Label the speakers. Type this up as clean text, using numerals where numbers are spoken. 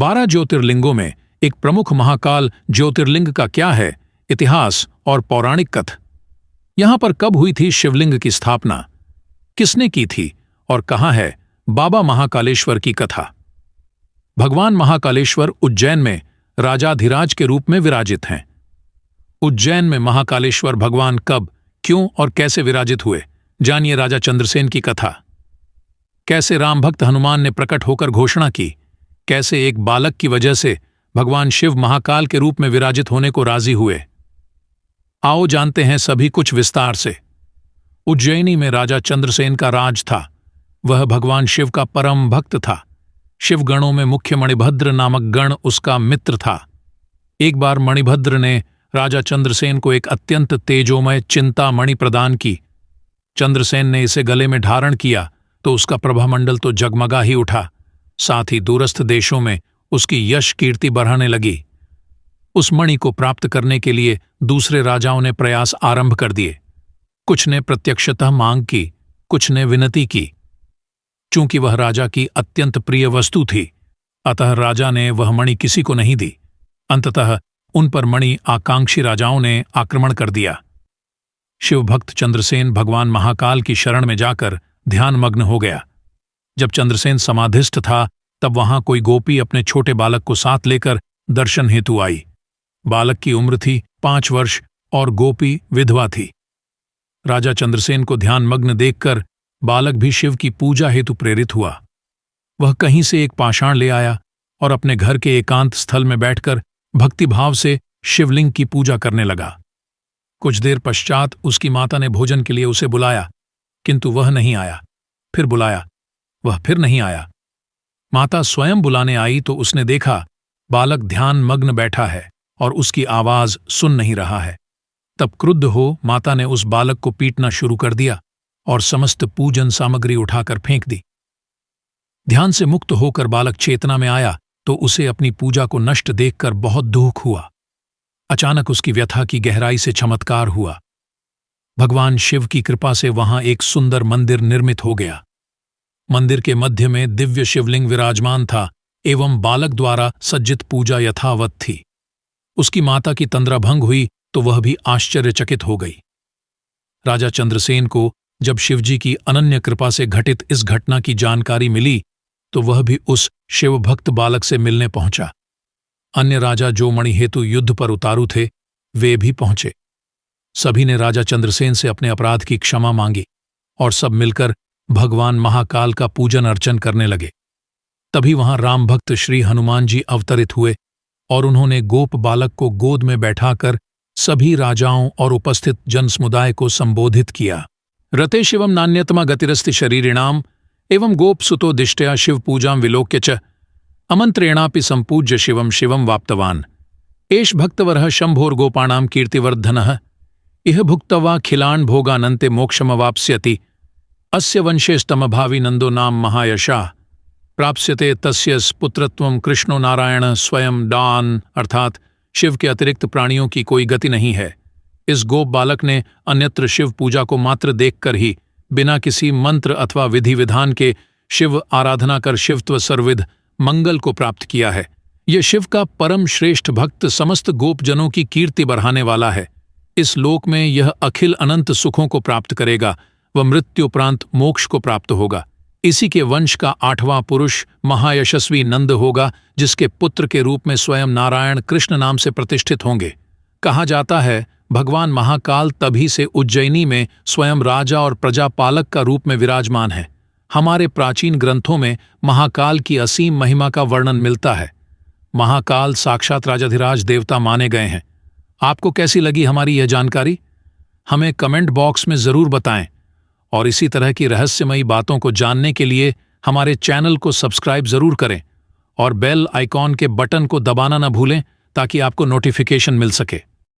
Speaker 1: 12 ज्योतिर्लिंगों में एक प्रमुख महाकाल ज्योतिर्लिंग का क्या है इतिहास और पौराणिक कथा। यहां पर कब हुई थी शिवलिंग की स्थापना, किसने की थी और कहां है बाबा महाकालेश्वर की कथा। भगवान महाकालेश्वर उज्जैन में राजाधिराज के रूप में विराजित हैं। उज्जैन में महाकालेश्वर भगवान कब, क्यों और कैसे विराजित हुए, जानिए राजा चंद्रसेन की कथा। कैसे राम भक्त हनुमान ने प्रकट होकर घोषणा की, कैसे एक बालक की वजह से भगवान शिव महाकाल के रूप में विराजित होने को राजी हुए। आओ जानते हैं सभी कुछ विस्तार से। उज्जैनी में राजा चंद्रसेन का राज था। वह भगवान शिव का परम भक्त था। शिव गणों में मुख्य मणिभद्र नामक गण उसका मित्र था। एक बार मणिभद्र ने राजा चंद्रसेन को एक अत्यंत तेजोमय चिंतामणि प्रदान की। चंद्रसेन ने इसे गले में धारण किया तो उसका प्रभामंडल तो जगमगा ही उठा, साथ ही दूरस्थ देशों में उसकी यश कीर्ति बढ़ाने लगी। उस मणि को प्राप्त करने के लिए दूसरे राजाओं ने प्रयास आरंभ कर दिए। कुछ ने प्रत्यक्षतः मांग की, कुछ ने विनती की। चूंकि वह राजा की अत्यंत प्रिय वस्तु थी, अतः राजा ने वह मणि किसी को नहीं दी। अंततः उन पर मणि आकांक्षी राजाओं ने आक्रमण कर दिया। शिवभक्त चंद्रसेन भगवान महाकाल की शरण में जाकर ध्यानमग्न हो गया। जब चंद्रसेन समाधिस्थ था तब वहां कोई गोपी अपने छोटे बालक को साथ लेकर दर्शन हेतु आई। बालक की उम्र थी 5 वर्ष और गोपी विधवा थी। राजा चंद्रसेन को ध्यानमग्न देखकर बालक भी शिव की पूजा हेतु प्रेरित हुआ। वह कहीं से एक पाषाण ले आया और अपने घर के एकांत स्थल में बैठकर भक्तिभाव से शिवलिंग की पूजा करने लगा। कुछ देर पश्चात उसकी माता ने भोजन के लिए उसे बुलाया, किंतु वह नहीं आया। फिर बुलाया, वह फिर नहीं आया। माता स्वयं बुलाने आई तो उसने देखा बालक ध्यानमग्न बैठा है और उसकी आवाज सुन नहीं रहा है। तब क्रुद्ध हो माता ने उस बालक को पीटना शुरू कर दिया और समस्त पूजन सामग्री उठाकर फेंक दी। ध्यान से मुक्त होकर बालक चेतना में आया तो उसे अपनी पूजा को नष्ट देखकर बहुत दुख हुआ। अचानक उसकी व्यथा की गहराई से चमत्कार हुआ। भगवान शिव की कृपा से वहां एक सुंदर मंदिर निर्मित हो गया। मंदिर के मध्य में दिव्य शिवलिंग विराजमान था एवं बालक द्वारा सज्जित पूजा यथावत थी। उसकी माता की तंद्रा भंग हुई तो वह भी आश्चर्यचकित हो गई। राजा चंद्रसेन को जब शिवजी की अनन्य कृपा से घटित इस घटना की जानकारी मिली तो वह भी उस शिवभक्त बालक से मिलने पहुंचा। अन्य राजा जो मणि हेतु युद्ध पर उतारू थे वे भी पहुंचे। सभी ने राजा चंद्रसेन से अपने अपराध की क्षमा मांगी और सब मिलकर भगवान महाकाल का पूजन अर्चन करने लगे। तभी वहां राम भक्त श्री हनुमान जी अवतरित हुए और उन्होंने गोप बालक को गोद में बैठाकर सभी राजाओं और उपस्थित जनसमुदाय को संबोधित किया। रते शिवम नान्यतमा गतिरस्ति शरीरिणाम एवं गोप सुतो दिष्टया शिव पूजां विलोक्य च अमंत्रेणापि संपूज्य शिवम शिवम वाप्तवान एष भक्तवरः शंभोर्गोपाणां कीर्तिवर्धनः इह भुक्त्वा खिलान् भोगानन्ते मोक्षमवाप्स्यति अस्य वंशेस्तमभावी नंदो नाम महायशाः प्राप्स्यते तस्य पुत्रत्वं कृष्णो नारायण स्वयं डान। अर्थात शिव के अतिरिक्त प्राणियों की कोई गति नहीं है। इस गोप बालक ने अन्यत्र शिव पूजा को मात्र देखकर ही बिना किसी मंत्र अथवा विधि विधान के शिव आराधना कर शिवत्व सर्वविध मंगल को प्राप्त किया है। यह शिव का परम श्रेष्ठ भक्त समस्त गोपजनों की कीर्ति बढ़ाने वाला है। इस लोक में यह अखिल अनंत सुखों को प्राप्त करेगा व मृत्युपरांत मोक्ष को प्राप्त होगा। इसी के वंश का 8वां पुरुष महायशस्वी नंद होगा, जिसके पुत्र के रूप में स्वयं नारायण कृष्ण नाम से प्रतिष्ठित होंगे। कहा जाता है भगवान महाकाल तभी से उज्जैनी में स्वयं राजा और प्रजापालक का रूप में विराजमान है। हमारे प्राचीन ग्रंथों में महाकाल की असीम महिमा का वर्णन मिलता है। महाकाल साक्षात राजाधिराज देवता माने गए हैं। आपको कैसी लगी हमारी यह जानकारी? हमें कमेंट बॉक्स में जरूर बताएं और इसी तरह की रहस्यमयी बातों को जानने के लिए हमारे चैनल को सब्सक्राइब जरूर करें और बेल आइकॉन के बटन को दबाना न भूलें ताकि आपको नोटिफिकेशन मिल सके।